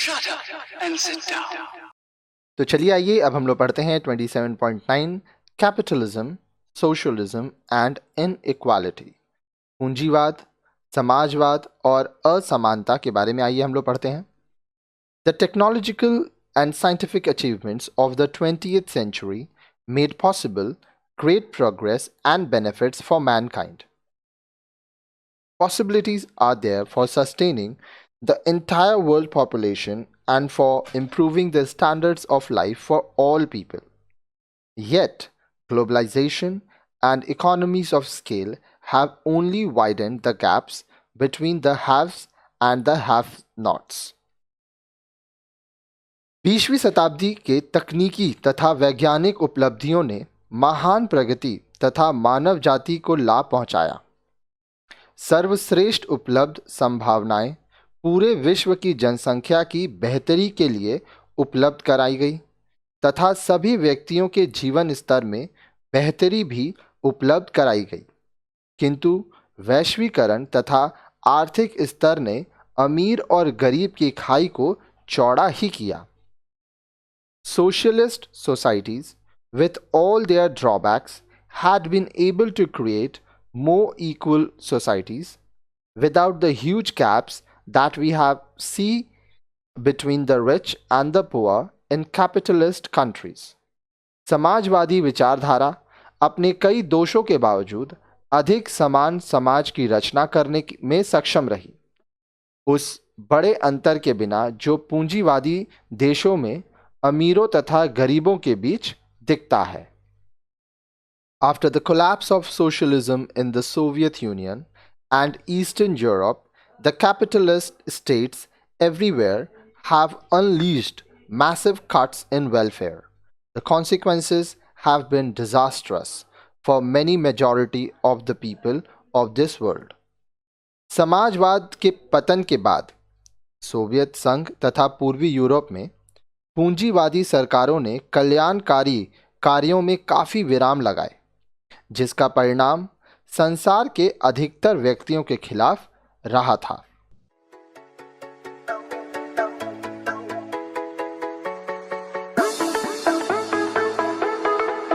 Shut up and sit down. तो चलिए आइए अब हम लोग पढ़ते हैं 27.9 कैपिटलिज्म, सोशलिज्म एंड इनइक्वालिटी। पूंजीवाद, समाजवाद और असमानता के बारे में आइए हम लोग पढ़ते हैं। The technological and scientific achievements of the 20th century made possible great progress and benefits for mankind. Possibilities are there for sustaining the entire world population and for improving the standards of life for all people. Yet, globalization and economies of scale have only widened the gaps between the haves and the have-nots. 20वीं शताब्दी के तकनीकी तथा वैज्ञानिक उपलब्धियों ने महान प्रगति तथा मानव जाति को लाभ पहुंचाया। सर्वश्रेष्ठ उपलब्ध संभावनाएं पूरे विश्व की जनसंख्या की बेहतरी के लिए उपलब्ध कराई गई तथा सभी व्यक्तियों के जीवन स्तर में बेहतरी भी उपलब्ध कराई गई, किंतु वैश्वीकरण तथा आर्थिक स्तर ने अमीर और गरीब की खाई को चौड़ा ही किया। Socialist societies, with all their drawbacks, had been able to create more equal societies without the huge gaps that we have seen between the rich and the poor in capitalist countries. Samajwadi विचारधारा अपने कई दोषों के बावजूद अधिक समान समाज की रचना करने में सक्षम रही, उस बड़े अंतर के बिना जो पूंजीवादी देशों में अमीरों तथा गरीबों के बीच दिखता है। After the collapse of socialism in the Soviet Union and Eastern Europe, the capitalist states everywhere have unleashed massive cuts in welfare. The consequences have been disastrous for many majority of the people of this world. समाजवाद के पतन के बाद Soviet संघ तथा पूर्वी Europe में पूंजीवादी सरकारों ने कल्याणकारी कार्यों में काफ़ी विराम लगाए, जिसका परिणाम संसार के अधिकतर व्यक्तियों के खिलाफ रहा था।